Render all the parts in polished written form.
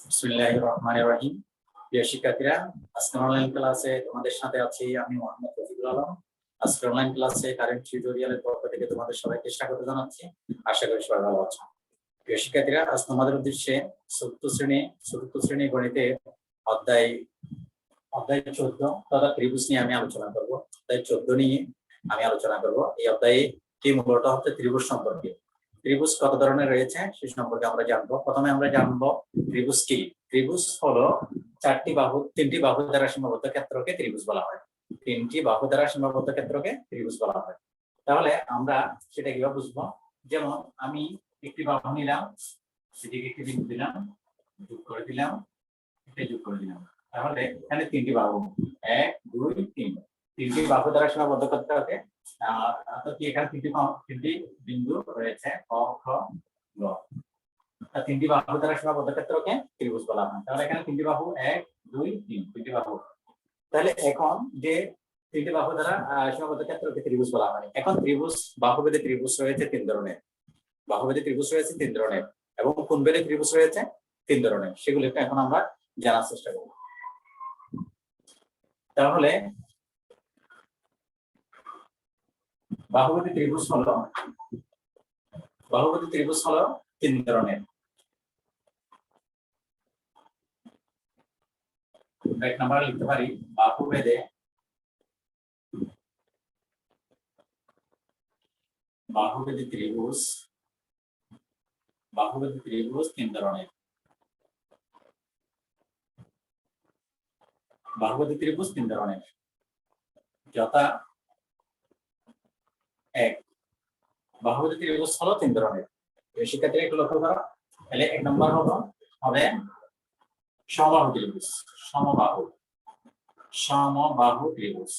বিসমিল্লাহির রহমানির রহিম। প্রিয় শিক্ষার্থীরা, আজকের অনলাইন ক্লাসে তোমাদের সাথে আছি আমি মোহাম্মদ রফিকুল আলম। আজকের অনলাইন ক্লাসে কারেন্ট টিউটোরিয়ালের পক্ষ থেকে তোমাদের সবাইকে স্বাগত জানাচ্ছি। আশা করি সবাই ভালো আছো। প্রিয় শিক্ষার্থীরা, আজ তোমাদের উদ্দেশ্যে চতুর্থ শ্রেণী গণিতের অধ্যায় 14 তথা ত্রিভুজ নিয়ে আমি আলোচনা করব। অধ্যায় 14 নিয়ে আমি আলোচনা করব। এই অধ্যায়ে মূলত হচ্ছে ত্রিভুজ সম্পর্কে। ত্রিভুজ কত ধরনের রয়েছে সে সম্পর্কে আমরা জানবো। প্রথমে আমরা জানবো ত্রিভুজ কি। ত্রিভুজ হলো তিনটি বাহু দ্বারা সীমাবদ্ধ ক্ষেত্রকে ত্রিভুজ বলা হয়। তিনটি বাহু দ্বারা সীমাবদ্ধ ক্ষেত্রকে ত্রিভুজ বলা হয়। তাহলে আমরা সেটা কিভাবে বুঝবো? যেমন আমি একটি বাহু নিলাম, সেটিকে একটি বিন্দু দিলাম, যোগ করে দিলাম, এটা যোগ করে দিলাম। তাহলে এখানে তিনটি বাহু 1 2 3, তিনটি বাহু দ্বারা সীমাবদ্ধ ক্ষেত্রকে এখানে তিনটি বিন্দু রয়েছে ক খ গ। তিনটি বাহু দ্বারা সীমাবদ্ধ ক্ষেত্রকে ত্রিভুজ বলা হয়। তাহলে এখানে তিনটি বাহু 1 2 3, তিনটি বাহু। তাহলে এখন যে তিনটি বাহু দ্বারা সীমাবদ্ধ ক্ষেত্রকে ত্রিভুজ বলা হয়। এখন বাহুভেদে ত্রিভুজ রয়েছে তিন ধরনের। বাহুভেদে ত্রিভুজ রয়েছে তিন ধরনের এবং কোণভেদে ত্রিভুজ রয়েছে তিন ধরনের। সেগুলোকে এখন আমরা জানার চেষ্টা করব। তাহলে বাহুভেদে ত্রিভুজ হলো তিন ধরনের। এক নাম্বার লিখতে পারি বাহুভেদে ত্রিভুজ তিন ধরনের। বাহুভেদে ত্রিভুজ তিন ধরনের, যথা এক, বাহুভেদে ত্রিভুজ হলো তিন ধরনের। শিক্ষার্থীরা একটু লক্ষ্য করো। তাহলে এক নম্বর হবে সমবাহু ত্রিভুজ। সমবাহু ত্রিভুজ।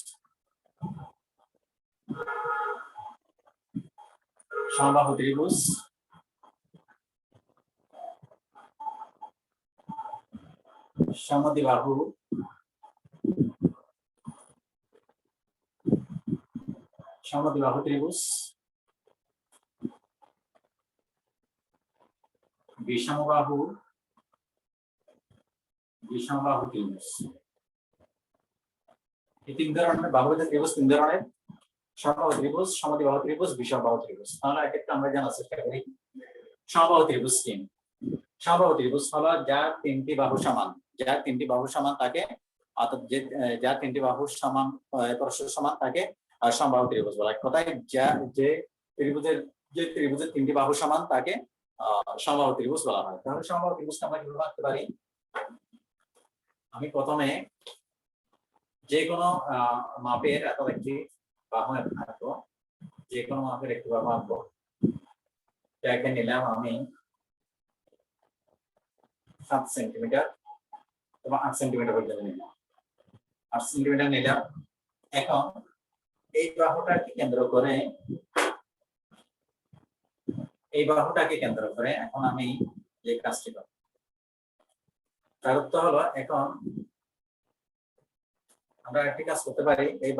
সমবাহু ত্রিভুজ সমদ্বিবাহু ত্রিভুজ, বিষমবাহু ত্রিভুজ। এই তিন ধরনের বাহুভেদে ত্রিভুজ তিন ধরনের: সমবাহু ত্রিভুজ, সমদ্বিবাহু ত্রিভুজ, বিষমবাহু ত্রিভুজ। তাহলে এক্ষেত্রে আমরা জানার চেষ্টা করি সমবাহু ত্রিভুজ কি। সমবাহু ত্রিভুজ হলো যার তিনটি বাহু সমান তাকে, অর্থাৎ যার তিনটি বাহু সমান পরস্পর সমান তাকে সমবাহু ত্রিভুজ বলা হয়। কথায় যে ত্রিভুজের তিনটি বাহু সমান তাকে সমবাহু ত্রিভুজ বলা হয়। তাহলে সমবাহু ত্রিভুজটা আমরা কিভাবে আঁকতে পারি? আমি প্রথমে যে কোনো মাপের একটি বাহু আঁকবো। যে কোনো মাপের একটি বাহু আঁকবো। এটাকে নিলাম আমি 7 সেন্টিমিটার এবং 8 সেন্টিমিটার পর্যন্ত নিলাম। 8 সেন্টিমিটার নিলাম। এখন এই বাহুটাকে কেন্দ্র করে এখন আমি যে কাজটি করব তার অর্থ হলো, এখন আমরা একটি কাজ করতে পারি। এই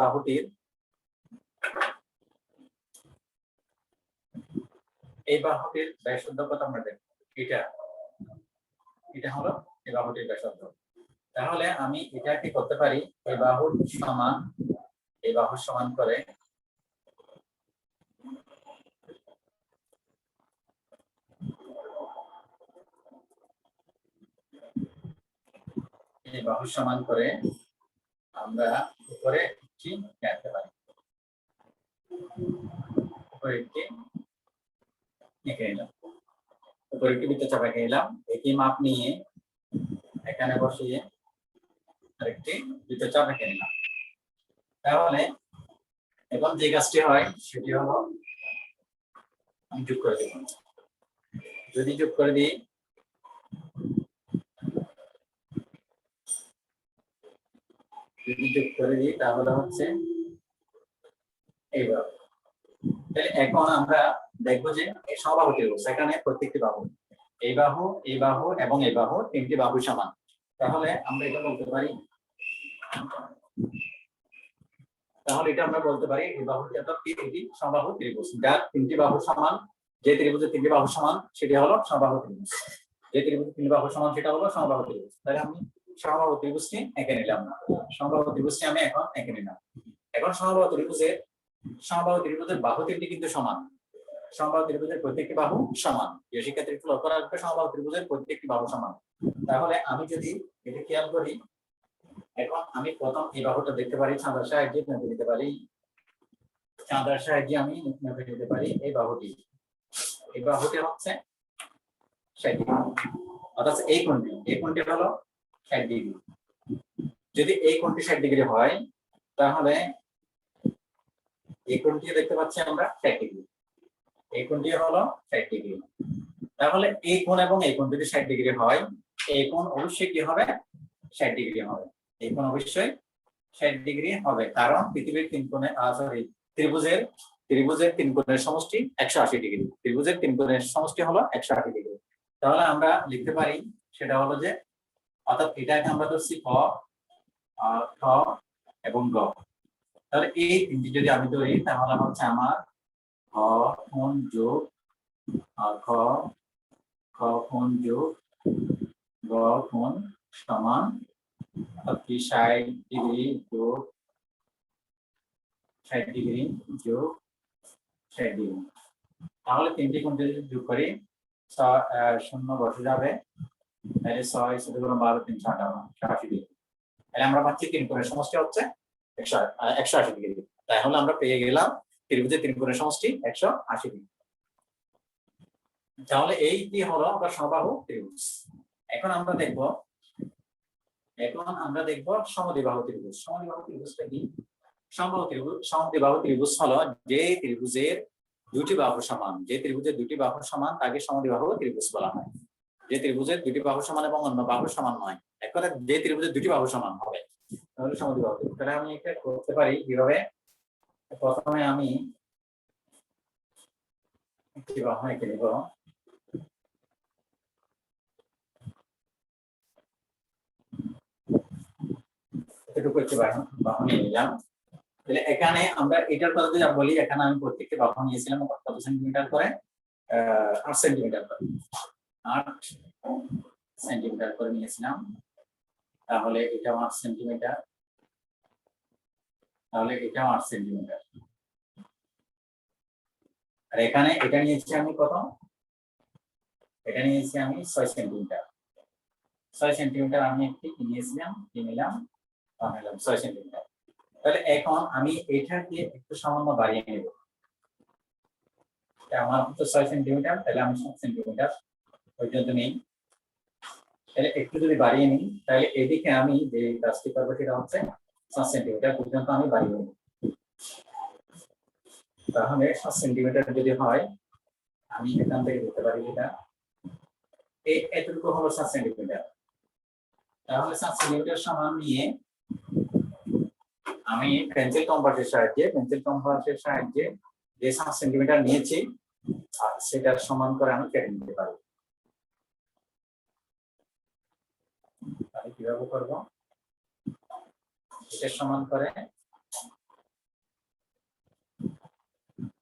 বাহুটির ব্যাসার্ধ কত আমরা দেখব। এটা হলো এই বাহুটির ব্যাসার্ধ। তাহলে আমি এটা কি করতে পারি, এই বাহুর সমান করে আমরা উপরে একটি আঁকতে পারি। উপরে একটি বৃত্তচাপ এঁকে নিলাম। একই মাপ নিয়ে এখানে বসিয়ে আরেকটি বৃত্তচাপ এঁকে নিলাম। তাহলে এখন যে কাজটি হয় সেটি হলো আমি যোগ করে দেব। যদি যোগ করে দিই তাহলে হচ্ছে এইভাবে। তাহলে এখন আমরা দেখবো যে এই সমবাহু ত্রিভুজ, এখানে প্রত্যেকটি বাহু, এই বাহু এবং এই বাহু, তিনটি বাহু সমান। তাহলে আমরা এটা বলতে পারি এই বাহুটি অর্থাৎ এটি সমবাহু ত্রিভুজ। যার তিনটি বাহু সমান, যে ত্রিভুজের তিনটি বাহু সমান সেটি হলো সমবাহু ত্রিভুজ। যে ত্রিভুজ তিন বাহু সমান সেটা হলো সমবাহু ত্রিভুজ। তাহলে আমি সমবাহু ত্রিভুজটি এঁকে নিলাম না, সমবাহু ত্রিভুজটি আমি এখন এঁকে নিলাম। এখন সমবাহু ত্রিভুজের বাহু তিনটি কিন্তু সমান, সমবাহু ত্রিভুজের প্রত্যেকটি বাহু সমান। প্রিয় শিক্ষার্থী একটু লক্ষ্য রাখবে, সমবাহু ত্রিভুজের প্রত্যেকটি বাহু সমান। তাহলে আমি যদি এটা খেয়াল করি, এখন আমি প্রথম এই বাহুটা দেখতে পারি চাঁদার সাহায্যে মেপে নিতে পারি, চাঁদার সাহায্যে আমি মেপে নিতে পারি এই বাহুটি। এই বাহুটি হচ্ছে 60 ডিগ্রি, অর্থাৎ এই কোণটি হলো 60 ডিগ্রি। যদি এই কোণটি 60 ডিগ্রি হয় তাহলে এই কোণটি দেখতে পাচ্ছি আমরা 60 ডিগ্রি, এই কোণটি হলো 60 ডিগ্রি। তাহলে এই কোণ এবং এই কোণ যদি 60 ডিগ্রি হয়, এই কোণ অবশ্যই কি হবে, 60 ডিগ্রি হবে। এই কোণ অবশ্যই 60 ডিগ্রি হবে, কারণ পৃথিবীর তিন কোণে ত্রিভুজের তিন কোণের সমষ্টি 180 ডিগ্রি। ত্রিভুজের তিন কোণের সমষ্টি হলো 180 ডিগ্রি। তাহলে আমরা লিখতে পারি সেটা হলো যে, অর্থাৎ এটাকে আমরা ধরছি ক, খ এবং গ। তাহলে এই তিনটি যদি আমি ধরি তাহলে হচ্ছে আমার খ কোণ যোগ খ কোণ যোগ গ কোণ সমান 60 ডিগ্রি যোগ 60 ডিগ্রি যোগ 60 ডিগ্রি। তাহলে তিনটি কোণ যদি যোগ করি, শূন্য বসে যাবে, তাহলে 6 × 12 = 380 ডিগ্রি। তাহলে আমরা পাচ্ছি তিন কোণের সমষ্টি হচ্ছে 180 ডিগ্রি। তাহলে আমরা পেয়ে গেলাম ত্রিভুজের তিন কোণের সমষ্টি 180 ডিগ্রি। তাহলে এইটি হলো আমরা সমবাহু ত্রিভুজ। এখন আমরা দেখব সমদ্বিবাহু ত্রিভুজ। সমদ্বিবাহু ত্রিভুজটা কি? সমদ্বিবাহু ত্রিভুজ হলো যে ত্রিভুজের দুটি বাহু সমান, যে ত্রিভুজের দুটি বাহু সমান তাকে সমদ্বিবাহু ত্রিভুজ বলা হয়। যে ত্রিভুজের দুটি বাহু সমান এবং অন্য বাহু সমান নয়, এক কথায় যে ত্রিভুজের দুটি বাহু সমান হবে, তাহলে সমদ্বিবাহু ত্রিভুজ। তাহলে আমি এটা করতে পারি কিভাবে? প্রথমে আমি একটি বাহু এঁকে নিব, এটুকু একটি বাহু নিয়ে নিলাম। তাহলে এখানে আমরা এটার কথা যদি বলি, এখানে আমি প্রত্যেকটি বাহু নিয়েছিলাম কত সেন্টিমিটার করে, 8 সেন্টিমিটার করে, 8 সেন্টিমিটার করে নিয়েছিলাম। তাহলে এটা 8 সেন্টিমিটার, তাহলে এটাও 8 সেন্টিমিটার। আর এখানে এটা নিয়েছি আমি কত, এটা নিয়েছি আমি 6 সেন্টিমিটার। 6 সেন্টিমিটার আমি একটি নিয়েছিলাম, নিলাম, তাহলে 6 সেন্টিমিটার। তাহলে এখন আমি এটাকে একটু সামান্য বাড়িয়ে নেব, আমার তো 6 সেন্টিমিটার, তাহলে আমি 7 সেন্টিমিটার পর্যন্ত নিই। তাহলে একটু যদি বাড়িয়ে নিই, তাহলে এদিকে আমি যে কাজটি করবো সেটা হচ্ছে 7 সেন্টিমিটার পর্যন্ত আমি বাড়িয়ে নেব। তাহলে 7 সেন্টিমিটার যদি হয়, আমি এখান থেকে দেখতে পারি যেটা এতটুকু হলো 7 সেন্টিমিটার। তাহলে 7 সেন্টিমিটার সমান নিয়ে আমি পেন্সিল কম্পাসের সাহায্যে যে 7 সেন্টিমিটার নিয়েছি সেটার সমান করে আমি কেটে নিতে পারি। তাহলে কিভাবে করব? এটার সমান করে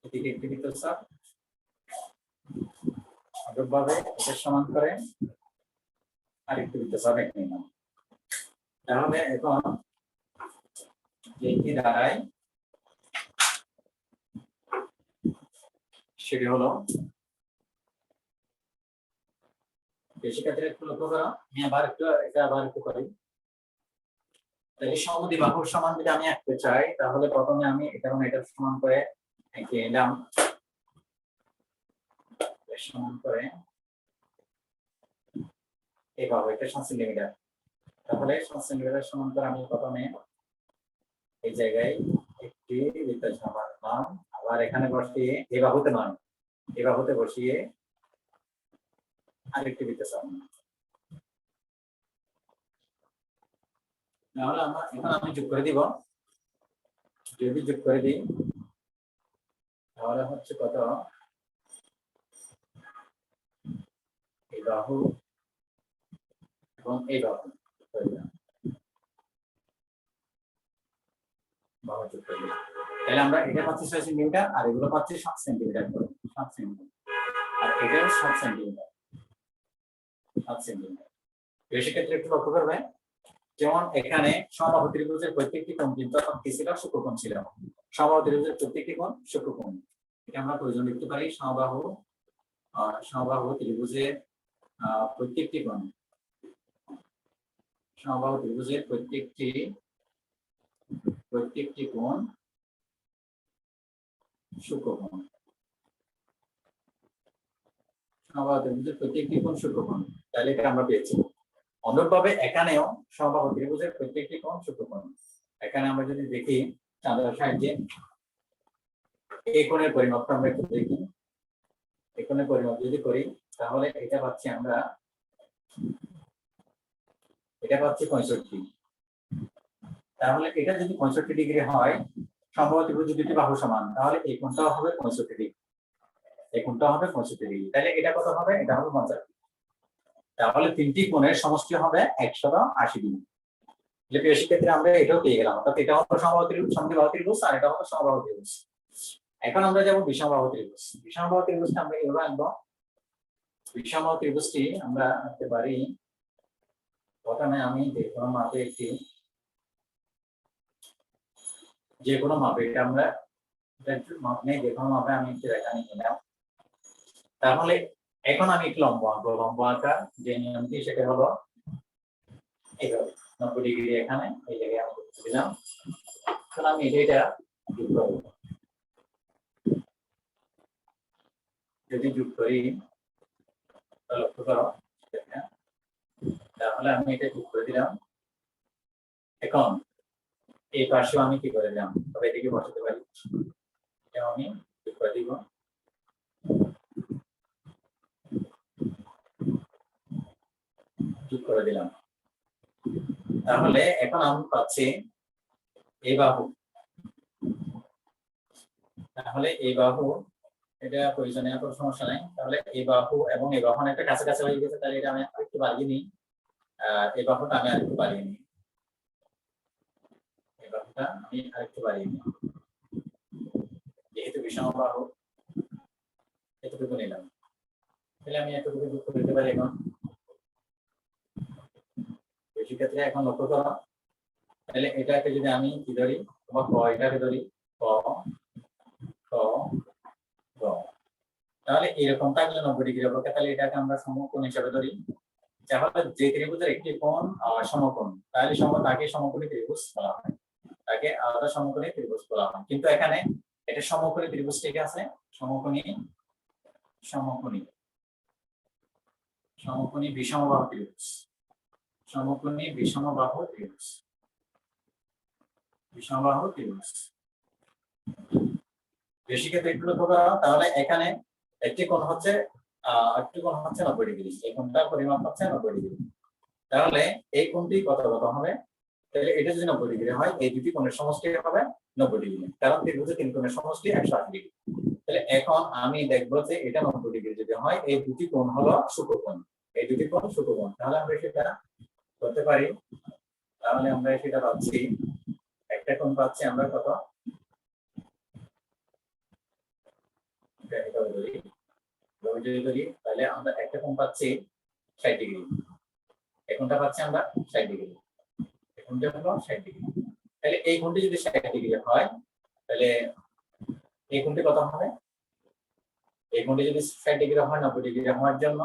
এদিকে একটি বৃত্তচাপ, অনুরূপভাবে এটার সমান করে আরেকটি বৃত্তচাপ এঁকে নিলাম। তাহলে এখন যেটি দাঁড়ায় সেটি হলো, শিক্ষার্থীরা একটু লক্ষ্য করো, আমি আবার একটু করি। তাহলে সমদ্বিবাহুর সমান যদি আমি আঁকতে চাই, তাহলে প্রথমে আমি এটার সমান করে এঁকে নিলাম, সমান করে এই বাহু, এটা 7 সেন্টিমিটার। তাহলে 7 সেন্টিমিটার সমান করে আমি প্রথমে এই জায়গায় একটি বৃত্তচাপ আঁকলাম, আবার এখানে বসিয়ে এই বাহুতে বসিয়ে আরেকটি বৃত্তচাপ। তাহলে এখন আমি যোগ করে দিব, যদি যোগ করে দিই তাহলে হচ্ছে কত, এই বাহু এবং এই বাহু যোগ করে দিলাম। তাহলে আমরা এটা পাচ্ছি 6 সেন্টিমিটার, আর এগুলো পাচ্ছি 7 সেন্টিমিটার করে, 7 সেন্টিমিটার, আর এটাও 7 সেন্টিমিটার। সেক্ষেত্রে একটু লক্ষ্য করবে, যেমন এখানে সমবাহু ত্রিভুজের প্রত্যেকটি কোণ কিন্তু কি ছিল, সূক্ষ্মকোণ ছিল। সমবাহু ত্রিভুজের প্রত্যেকটি কোণ সূক্ষ্মকোণ। এটা আমরা প্রয়োজন লিখতে পারি, সমবাহু ত্রিভুজের প্রত্যেকটি কোণ, সমবাহু ত্রিভুজের প্রত্যেকটি কোণ সূক্ষ্মকোণ। সমবাহু ত্রিভুজের প্রত্যেকটি কোণ সূক্ষ্মকোণ, তাহলে এটা আমরা পেয়েছি। অনুরূপভাবে এখানেও সমবাহু ত্রিভুজের প্রত্যেকটি কোণ সূক্ষ্মকোণ। এখানে আমরা যদি দেখি চাঁদার সাহায্যে এই কোণের পরিমাপটা আমরা একটু দেখি। এই কোণের পরিমাপ যদি করি তাহলে এটা পাচ্ছি আমরা, এটা পাচ্ছি 65। তাহলে এটা যদি 65 ডিগ্রি হয়, সমবাহু ত্রিভুজ দুটি বাহু সমান, তাহলে এই কোণটাও হবে 65 ডিগ্রি, এই কোণটাও হবে 65 ডিগ্রি। তাহলে এটা কত হবে? এটা হবে 50। তাহলে তিনটি কোণের সমষ্টি হবে 180 ডিগ্রি। সেক্ষেত্রে আমরা এটাও পেয়ে গেলাম, অর্থাৎ এটা হলো সমবাহু ত্রিভুজ, সমদ্বিবাহু ত্রিভুজ, আর এটা হলো সমবাহু ত্রিভুজ। এখন আমরা যাব বিষমবাহু ত্রিভুজ। বিষমবাহু ত্রিভুজটা আমরা এভাবে আঁকবো। বিষমবাহু ত্রিভুজটি আমরা আঁকতে পারি, প্রথমে আমি যে কোনো মাপে এটা আমরা মাপ নেই, যে কোনো মাপে আমি একটি রেখা নিয়ে নিলাম। তাহলে এখন আমি একটু লম্ব আঁকবো। লম্ব আঁকা যে নিয়মটি সেটা হলো এইভাবে 90 ডিগ্রি এখানে এই জায়গায় আমি দিলাম। এখন আমি এটা যোগ করব। যদি যোগ করি লক্ষ্য করো, তাহলে আমি এটা যোগ করে দিলাম। এখন এই পাশেও আমি কি করে দিলাম, তবে এদিকে বসাতে পারি, এটা আমি যোগ করে দিব। যোগ করে দিলাম। তাহলে এখন আমি পাচ্ছি এই বাহু, তাহলে এই বাহু, এটা প্রয়োজনীয় কোনো সমস্যা নাই। তাহলে এই বাহু এবং এই বাহু একটা কাছাকাছি হয়ে গেছে, তাহলে এটা আমি আরেকটু বাড়িয়ে নিই। এই বাহুটা আমি আরেকটু বাড়িয়ে নিই, এই বাহুটা আমি আরেকটু বাড়িয়ে নিই। যেহেতু বিষম বাহু, এতটুকু নিলাম, তাহলে আমি এতটুকু যোগ করে দিতে পারি। এখন সেক্ষেত্রে এখন লক্ষ্য করো, তাহলে এটাকে যদি আমি কি ধরি, তোমার ক এটাকে ধরি, ক ক ক, তাহলে এরকম থাকলে 90 ডিগ্রি হবে। তাহলে এটাকে আমরা সমকোণ হিসাবে ধরি। তাহলে যে ত্রিভুজের একটি কোণ সমকোণ, তাহলে তাকে সমকোণী ত্রিভুজ বলা হয়, তাকে আলাদা সমকোণী ত্রিভুজ বলা হয়। কিন্তু এখানে এটা সমকোণী ত্রিভুজ ঠিক আছে, সমকোণী সমকোণী সমকোণী বিষমবাহু ত্রিভুজ, সমকোণী বিষমবাহু ত্রিভুজ, বিষমবাহু ত্রিভুজ। বেশি ক্ষেত্রে একটু লক্ষ্য করা, তাহলে এখানে একটি কোণ হচ্ছে 90 ডিগ্রি, এই কোণটার পরিমাপ হচ্ছে 90 ডিগ্রি। তাহলে এই কোণটি কত হবে? তাহলে এটা যদি 90 ডিগ্রি হয়, এই দুটি কোণের সমষ্টি হবে 90 ডিগ্রি, কারণ ত্রিভুজের তিন কোণের সমষ্টি 180 ডিগ্রি। তাহলে এখন আমি দেখবো যে এটা 90 ডিগ্রি যদি হয়, এই দুটি কোণ হলো সূক্ষ্মকোণ, এই দুটি কোণ সূক্ষ্মকোণ। তাহলে আমরা সেটা করতে পারি। তাহলে আমরা সেটা পাচ্ছি, একটা কোণ পাচ্ছি আমরা কত, তাহলে আমরা একটা কোণ পাচ্ছি 60 ডিগ্রি, এই কোণটা পাচ্ছি আমরা 60 ডিগ্রি, এই কোণটা হলো 60 ডিগ্রি। তাহলে এই কোণটি যদি 60 ডিগ্রি হয়, তাহলে এই কোণটি কত হবে? এই কোণটি যদি 60 ডিগ্রি হয়, 90 ডিগ্রি হওয়ার জন্য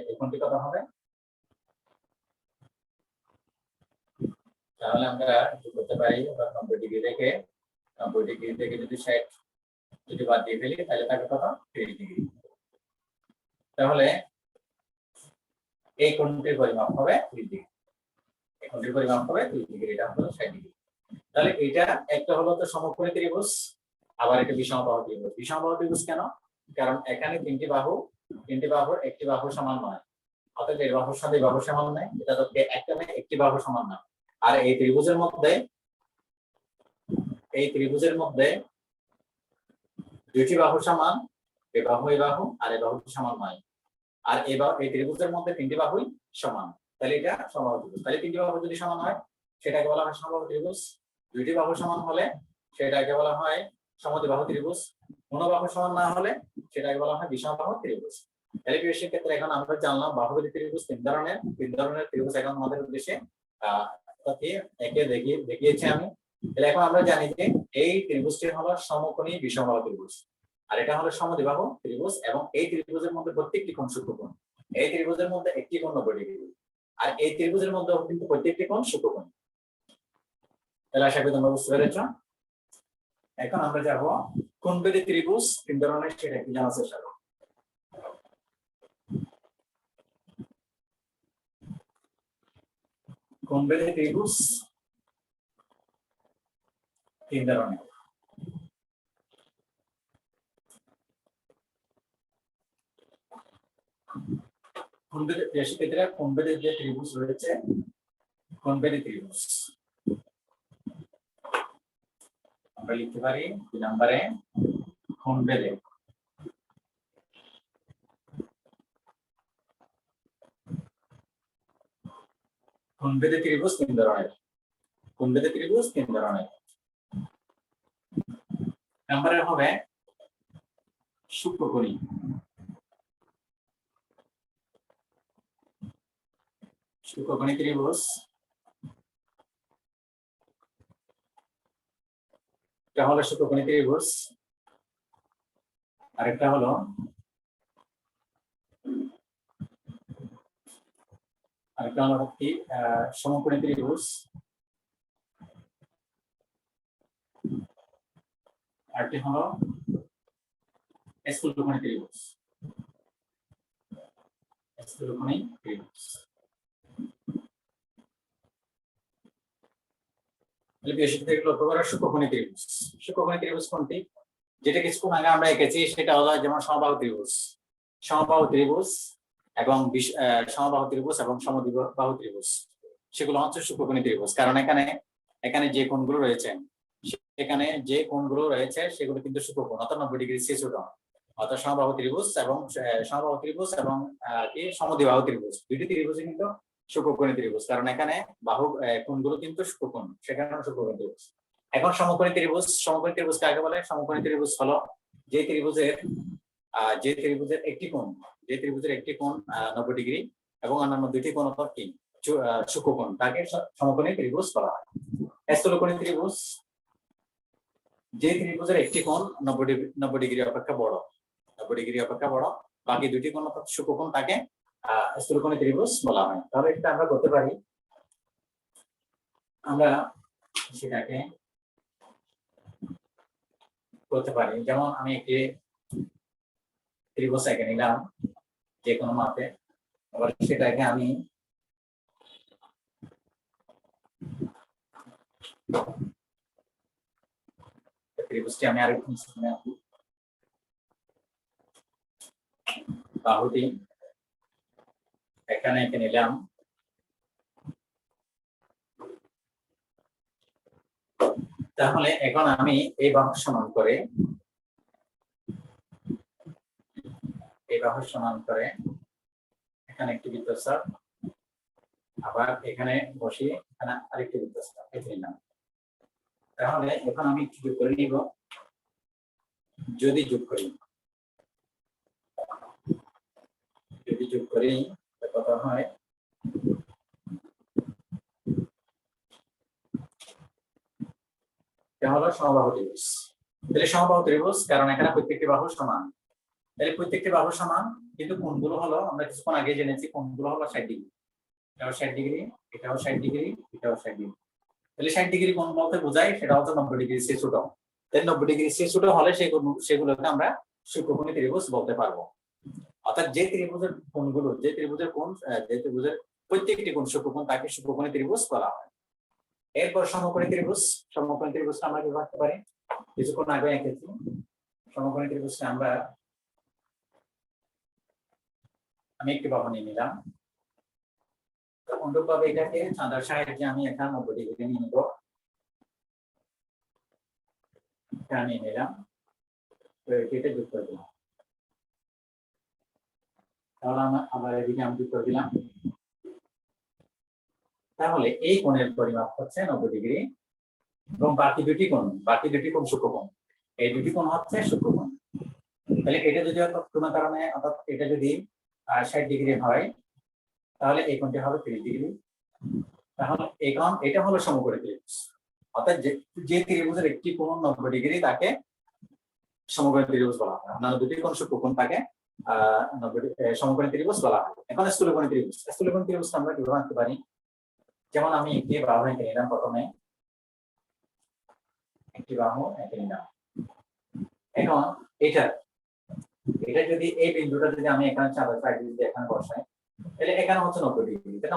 এই কোণটি কত হবে? তাহলে আমরা কি করতে পারি, 90 ডিগ্রি থেকে 90 ডিগ্রি থেকে যদি 60 যদি বাদ দিয়ে ফেলি, তাহলে থাকে কত? 30 ডিগ্রি। তাহলে এই কোণটির পরিমাপ হবে 30 ডিগ্রি, এই কোণটির পরিমাপ হবে 30 ডিগ্রি, এটা হলো 60 ডিগ্রি। তাহলে এটা একটা হলো তো সমকোণী ত্রিভুজ, আবার একটা বিষমবাহু ত্রিভুজ। বিষমবাহু ত্রিভুজ কেন? কারণ এখানে তিনটি বাহুর একটি বাহু সমান নয়, অর্থাৎ এই বাহুর সাথে বাহু সমান নয়, এটা তো একটা নয়, একটি বাহু সমান না। আর এই ত্রিভুজের মধ্যে দুটি বাহু সমান, এই বাহু আর এই বাহুটি সমান নয়। আর এই ত্রিভুজের মধ্যে তিনটি বাহুই সমান, তাহলে এটা সমবাহু ত্রিভুজ। তাহলে তিনটি বাহু যদি সমান হয়, সেটাকে বলা হয় সমবাহু ত্রিভুজ। দুইটি বাহু সমান হলে সেটাকে বলা হয় সমদ্বিবাহু ত্রিভুজ। কোনো বাহু সমান না হলে সেটাকে বলা হয় বিষমবাহু ত্রিভুজ। তাহলে প্রিয় শিক্ষার্থীরা এখন আমরা জানলাম বাহুবলী ত্রিভুজ তিন ধরনের ত্রিভুজ এখন আমাদের উদ্দেশ্যে একে দেখিয়েছি আমি। তাহলে এখন আমরা জানি যে এই ত্রিভুজটি হলো সমকোণী বিষমবাহু ত্রিভুজ, আর এটা হলো সমদ্বিবাহু ত্রিভুজ, এবং এই ত্রিভুজের মধ্যে প্রত্যেকটি কোণ সূক্ষ্মকোণ। এই ত্রিভুজের মধ্যে একটি কোণ 90 ডিগ্রি, আর এই ত্রিভুজের মধ্যে কিন্তু প্রত্যেকটি কোণ সূক্ষ্মকোণ। তাহলে আশা করি তোমরা বুঝতে পেরেছ। এখন আমরা যাব কোণভেদী ত্রিভুজ তিন ধরনের, সেটা কি জানার চেষ্টা করব। কোণভেদী ত্রিভুজ তিন ধরনের। কোণভেদী যে ত্রিভুজ রয়েছে, কোণভেদী ত্রিভুজ আমরা লিখতে পারি 2 নম্বরে কোণভেদী। কোণভেদী ত্রিভুজ তিন ধরনের। কোণভেদী ত্রিভুজ তিন ধরনের। নম্বরে হবে সূক্ষ্মকোণী। সূক্ষ্মকোণী ত্রিভুজ এটা হলো সূক্ষ্মকোণী ত্রিভুজ, আরেকটা হলো কি সমকোণী ত্রিভুজ, আরেকটি হলো স্থূলকোণী ত্রিভুজ। স্থূলকোণী ত্রিভুজ সূক্ষ্মকোণী ত্রিভুজ। সূক্ষ্মকোণী ত্রিভুজ কোনটি? যেটা কিছুক্ষণ আগে আমরা এঁকেছি সেটা হলো যেমন সমবাহু ত্রিভুজ, সমবাহু ত্রিভুজ এবং সমবাহু ত্রিভুজ এবং সমদ্বিবাহু ত্রিভুজ, সেগুলো হচ্ছে সূক্ষ্মকোণী ত্রিভুজ। কারণ এখানে যে কোণগুলো রয়েছে সেগুলো কিন্তু সূক্ষ্মকোণ, অর্থাৎ 90 ডিগ্রি চেয়ে ছোট। অর্থাৎ সমবাহু ত্রিভুজ এবং কি সমদ্বিবাহু ত্রিভুজ, দুইটি ত্রিভুজই কিন্তু সূক্ষ্মকোণী ত্রিভুজ, কারণ এখানে বাহু কোণগুলো কিন্তু সূক্ষ্মকোণ, সেখানে সূক্ষ্মকোণী ত্রিভুজ। এখন সমকোণী ত্রিভুজ কাকে বলে? সমকোণী ত্রিভুজ হলো যে ত্রিভুজের একটি কোণ 90 ডিগ্রি এবং অন্যান্য দুইটি কোণ অর্থাৎ কি সূক্ষ্মকোণ, তাকে সমকোণী ত্রিভুজ বলা হয়। স্থূলকোণী ত্রিভুজ যে ত্রিভুজের একটি কোণ 90 ডিগ্রি অপেক্ষা বড়, বাকি দুটি কোণ অর্থাৎ সূক্ষ্মকোণ, তাকে স্থূলকোণী ত্রিভুজ বলা হয়। তাহলে এটা আমরা করতে পারি, আমরা সেটাকে করতে পারি। যেমন আমি একটি ত্রিভুজ এঁকে নিলাম যে কোনো মাপে, আবার সেটাকে আমি ত্রিভুজটি আমি আরেকটু বাহুটি এখানে এঁকে নিলাম। তাহলে এখন আমি এই বাহু সমান করে এখানে একটি বৃত্তচাপ, আবার এখানে বসিয়ে এখানে আরেকটি বৃত্তচাপ এঁকে নিলাম। তাহলে এখন আমি একটু যোগ করে নিব। যদি যোগ করি কত হয়? এটা হলো সমবাহু ত্রিভুজ। তাহলে সমবাহু ত্রিভুজ কারণ এখানে প্রত্যেকটি বাহু সমান, তাহলে প্রত্যেকটি বাহু সমান, কিন্তু কোণগুলো হলো আমরা কিছুক্ষণ আগে জেনেছি কোণগুলো হলো 60 ডিগ্রি, এটাও 60 ডিগ্রি, এটাও 60 ডিগ্রি, এটাও 60 ডিগ্রি। তাহলে 60 ডিগ্রি কোণ বলতে বোঝায় সেটা হচ্ছে 90 ডিগ্রি চেয়ে ছোট। তাহলে 90 ডিগ্রি চেয়ে ছোট হলে সেগুলোকে আমরা সূক্ষ্মকোণী ত্রিভুজ বলতে পারবো। অর্থাৎ যে ত্রিভুজের প্রত্যেকটি কোণ সূক্ষ্মকোণ, তাকে সূক্ষ্মকোণী ত্রিভুজ বলা হয়। এরপর সমকোণী ত্রিভুজটা আমরা কি করতে পারি? কিছুক্ষণ আগে এঁকেছি সমকোণী ত্রিভুজটা আমি একটি বাহু নিয়ে নিলাম। অনুরূপভাবে এটাকে চাঁদার সাহায্যে আমি এখানে 90 ডিগ্রি নিয়ে নিব, এটা নিয়ে নিলাম, তো এটা যোগ করে দিলাম। তাহলে আবার এদিকে আমি যোগ করে দিলাম। তাহলে এই কোণের পরিমাপ হচ্ছে 90 ডিগ্রি এবং বাকি দুটি কোণ সূক্ষ্মকোণ, এই দুটি কোণ হচ্ছে সূক্ষ্মকোণ। তাহলে এটা যদি কোনো কারণে অর্থাৎ এটা যদি 60 ডিগ্রি হয় তাহলে এই কোণটি হবে 30 ডিগ্রি। তাহলে এই কোণ এটা হলো সমকোণী ত্রিভুজ, অর্থাৎ যে ত্রিভুজের একটি কোণ 90 ডিগ্রি তাকে সমকোণী ত্রিভুজ বলা হয়, অন্যান্য দুটি কোণ সূক্ষ্মকোণ তাকে সমকোণী ত্রিভুজ বলা হয়। এখন স্থূলকোণী ত্রিভুজ, স্থূলকোণী ত্রিভুজটা আমরা কিভাবে আঁকতে পারি? যেমন আমি একটি বাহু এঁকে নিলাম, প্রথমে একটি বাহু এঁকে নিলাম। এখন এটা যদি এই বিন্দুটা যদি আমি এখানে চাপ দিয়ে এখানে বসাই, তাহলে এখানে হচ্ছে 90 ডিগ্রি। তাহলে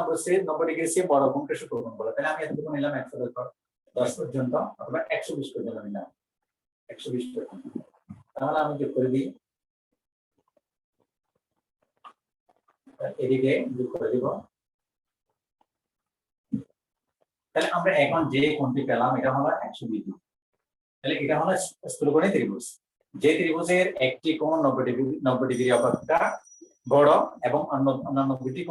90 ডিগ্রি সে বড় কোণকে সূক্ষ্মকোণ বলে। তাহলে আমি এতটুকু নিলাম 110 পর্যন্ত অথবা 120 পর্যন্ত নিলাম, 120 পর্যন্ত। তাহলে আমি যোগ করে দিই, এদিকে যোগ করে দিব। তাহলে আমরা এখন যে কোণটি পেলাম এটা হলো 120 ডিগ্রি। তাহলে এটা হলো স্থূলকোণী ত্রিভুজ, যে ত্রিভুজের একটি কোণ 90 ডিগ্রি অপেক্ষা বড় এবং অন্যান্য দুটি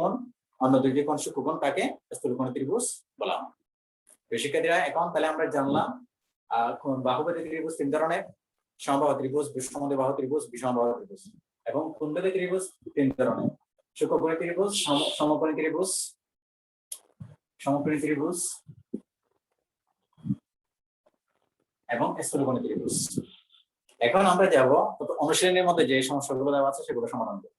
কোণ সূক্ষ্মকোণ তাকে স্থূলকোণী ত্রিভুজ বলা হয়। শিক্ষার্থীরা এখন তাহলে আমরা জানলাম বাহুপতি ত্রিভুজ তিন ধরনের: সমবাহু ত্রিভুজ, বিষমবাহু বাহু ত্রিভুজ, বিষমবাহু ত্রিভুজ। এবং কুণ্ডলী ত্রিভুজ তিন ধরনের: সূক্ষ্মকোণী ত্রিভুজ, সমকোণী ত্রিভুজ, সমকোণী ত্রিভুজ এবং স্থূলকোণী ত্রিভুজ। এখন আমরা যাব অনুশীলনের মধ্যে যে সমস্যাগুলো দেওয়া আছে সেগুলো সমাধান করব।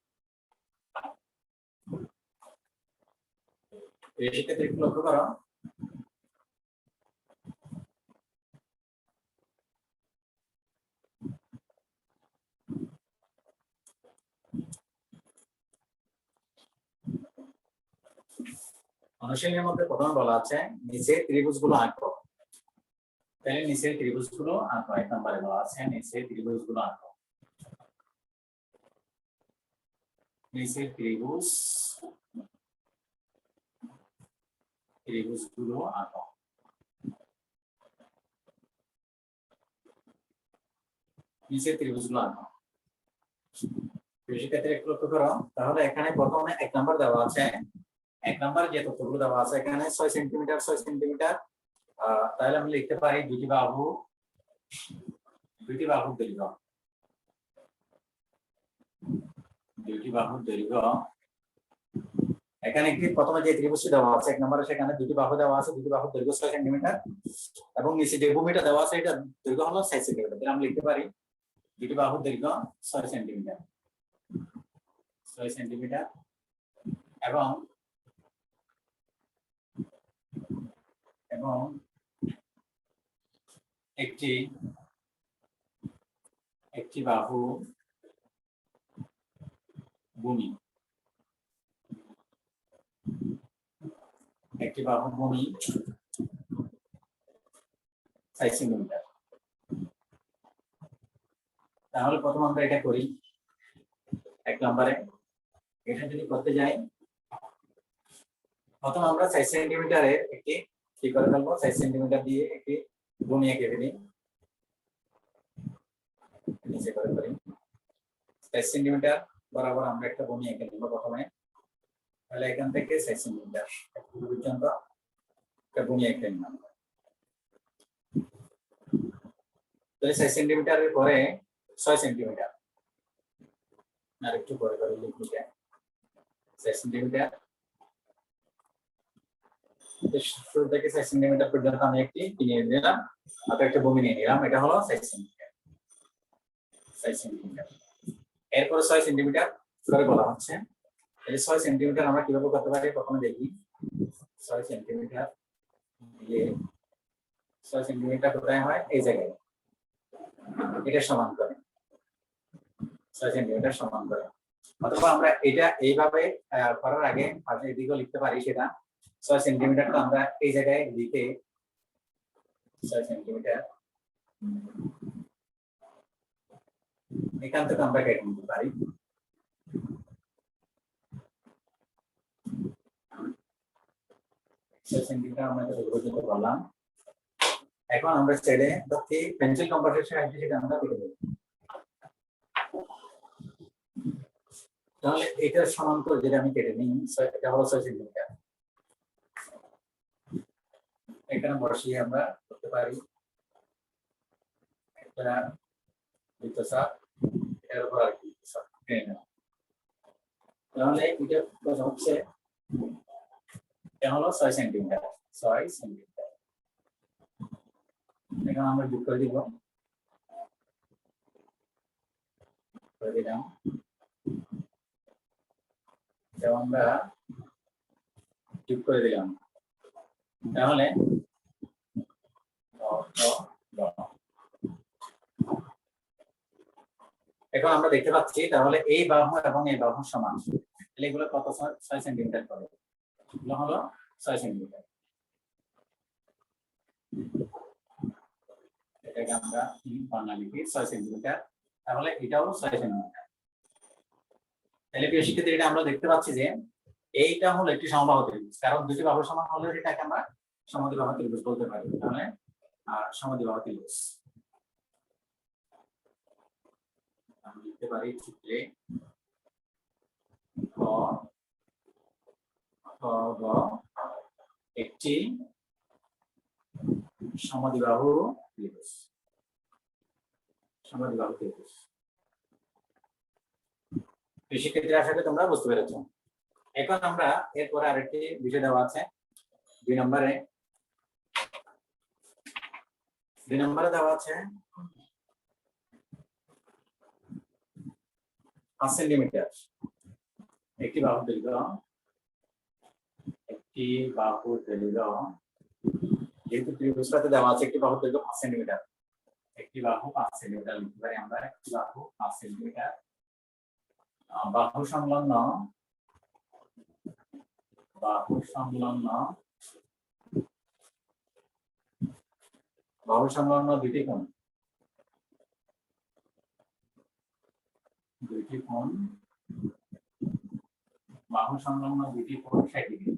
শিক্ষার্থী একটু লক্ষ্য করো, অনুশীলনের মধ্যে প্রথমে বলা আছে নিচে ত্রিভুজগুলো আঁকো। তাহলে নিচের ত্রিভুজগুলো আঁকো। 1 নম্বরে বলা আছে নিচের ত্রিভুজগুলো আঁকো। নিচের ত্রিভুজগুলো আঁকো। নিচের ত্রিভুজগুলো আঁকো। শিক্ষার্থীরা একটু লক্ষ্য করো, তাহলে এখানে প্রথমে 1 নম্বর দেওয়া আছে। 1 নম্বর যে তথ্যগুলো দেওয়া আছে এখানে 6 সেন্টিমিটার 6 সেন্টিমিটার। তাহলে আমি লিখতে পারি দুটি বাহুর দৈর্ঘ্য, এখানে কি প্রথমে যে ত্রিভুজটি দেওয়া আছে 1 নম্বরে, সেখানে দুটি বাহু দেওয়া আছে, দুটি বাহুর দৈর্ঘ্য 6 সেন্টিমিটার এবং নিচে যে ভূমিটা দেওয়া আছে এটা দৈর্ঘ্য হলো 6 সেন্টিমিটার। তাহলে আমি লিখতে পারি দুটি বাহুর দৈর্ঘ্য 6 সেন্টিমিটার, 6 সেন্টিমিটার এবং একটি বাহু ভূমি, 6 সেন্টিমিটার। তাহলে প্রথম আমরা এটা করি। 1 নম্বরে এটা যদি করতে যাই, প্রথম আমরা 6 সেন্টিমিটারের একটি কি করে ফেলবো, 6 সেন্টিমিটার দিয়ে একটি ভূমি এঁকে ফেলি। নিচে করে ফেলি 6 সেন্টিমিটার বরাবর আমরা একটা ভূমি এঁকে নেব প্রথমে। তাহলে এখান থেকে 6 সেন্টিমিটার পর্যন্ত একটা ভূমি এঁকে নিলাম। তাহলে 6 সেন্টিমিটারের পরে 6 সেন্টিমিটার আর একটু করে লিখি 6 সেন্টিমিটার। শুরু থেকে 6 সেন্টিমিটার পর্যন্ত আমি একটি নিয়ে নিলাম, অর্থাৎ একটা ভূমি নিয়ে নিলাম। এটা হলো 6 সেন্টিমিটার, 6 সেন্টিমিটার। এরপর 6 সেন্টিমিটার করে বলা হচ্ছে। এই 6 সেন্টিমিটার আমরা কিভাবে করতে পারি প্রথমে দেখি। 6 সেন্টিমিটার দিয়ে 6 সেন্টিমিটার কোথায় হয়, এই জায়গায়, এটা সমান করে 6 সেন্টিমিটার সমান করে। অথবা আমরা এটা এইভাবে করার আগে পাশে এদিকেও লিখতে পারি, সেটা 6 সেন্টিমিটারটা আমরা এই জায়গায় লিখে 6 সেন্টিমিটার এখান থেকে আমরা কেটে নিতে পারি। 6 সেন্টিমিটার আমরা এটা পর্যন্ত করলাম। এখন আমরা ছেড়ে দেখি পেন্সিল কম্পাসের সাহায্যে সেটা আমরা কেটে দেব। তাহলে এটার সমান্তর যেটা আমি কেটে নিই, এটা হলো 6 সেন্টিমিটার। এখানে বসিয়ে আমরা করতে পারি একটা বৃত্তচাপ, এর উপর আর কি তাহলে এটা হচ্ছে এটা হলো 6 সেন্টিমিটার 6 সেন্টিমিটার এখন আমরা যোগ করে দিব করে দিলাম এবং আমরা যোগ করে দিলাম তাহলে এখন আমরা দেখতে পাচ্ছি তাহলে এই বাহু এবং এই বাহু সমান তাহলে এগুলো কত 6 সেন্টিমিটার করে এগুলো হলো 6 সেন্টিমিটার এটাকে আমরা বাংলা লিখি 6 সেন্টিমিটার তাহলে এটাও 6 সেন্টিমিটার তাহলে প্রিয় শিক্ষার্থী এটা আমরা দেখতে পাচ্ছি যে এইটা হলো একটি সমবাহু ত্রিভুজ কারণ দুটি বাহু সমান হলে এটাকে আমরা সমদ্বিবাহু ত্রিভুজ বলতে পারি তাহলে সমদ্বিবাহু ত্রিভুজ আমরা লিখতে পারি চিত্রে ক গ একটি সমদ্বিবাহু ত্রিভুজ সমদ্বিবাহু ত্রিভুজ শিক্ষার্থীরা আশা করি তোমরা বুঝতে পেরেছো এখন আমরা এরপরে আরেকটি বিষয় দেওয়া আছে 2 নম্বরে দেওয়া আছে 5 সেন্টিমিটার একটি বাহু দৈর্ঘ্য যেহেতু ত্রিভুজটাতে দেওয়া আছে একটি বাহু দৈর্ঘ্য 5 সেন্টিমিটার একটি বাহু 5 সেন্টিমিটার লিখতে পারি আমরা একটি বাহু 5 সেন্টিমিটার বাহু সংলগ্ন দুটি কোণ বাহু সংলগ্ন দুটি কোণ 60 ডিগ্রি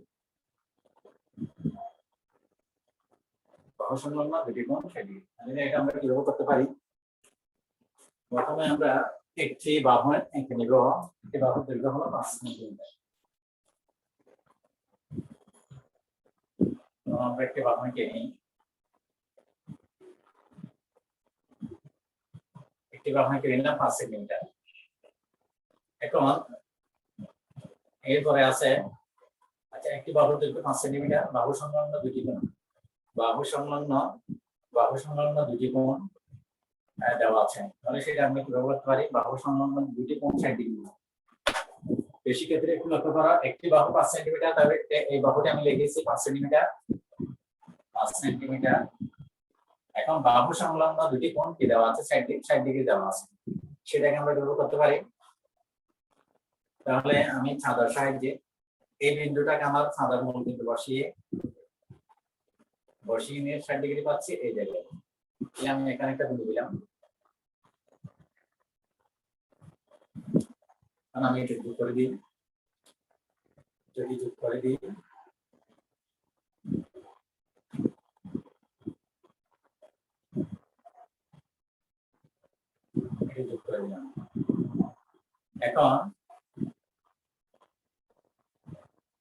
বাহু সংলগ্ন দুটি কোণ 60 ডিগ্রি তাহলে এটা আমরা কিভাবে করতে পারি প্রথমে আমরা একটি বাহু এঁকে নিব একটি বাহুর দৈর্ঘ্য হলো 5 সেন্টিমিটার আমরা একটি বাহু এঁকে নিই একটি বাহু এঁকে নিলাম 5 সেন্টিমিটার এখন এরপরে আছে আচ্ছা একটি বাহুর দৈর্ঘ্য 5 সেন্টিমিটার বাহু সংলগ্ন দুটি কোণ দুটি কোণ দেওয়া আছে তাহলে সেটা আমরা কিভাবে করতে পারি বাহু সংলগ্ন দুটি কোণ 60 ডিগ্রি বেশি ক্ষেত্রে একটু লক্ষ্য করা একটি বাহু 5 সেন্টিমিটার তবে এই বাহুটি আমি লিখেছি 5 সেন্টিমিটার এখন বাহু সংলগ্ন দুটি কোণ কি দেওয়া আছে 60 ডিগ্রি দেওয়া আছে সেটাকে আমরা কিভাবে করতে পারি তাহলে আমি চাঁদার সাহায্যে এই বিন্দুটাকে আমার চাঁদার মূল বিন্দু বসিয়ে নিয়ে 60 ডিগ্রি পাচ্ছি এই জায়গায় আমি এখানে একটা বিন্দু দিলাম আমি এটা যোগ করে দিই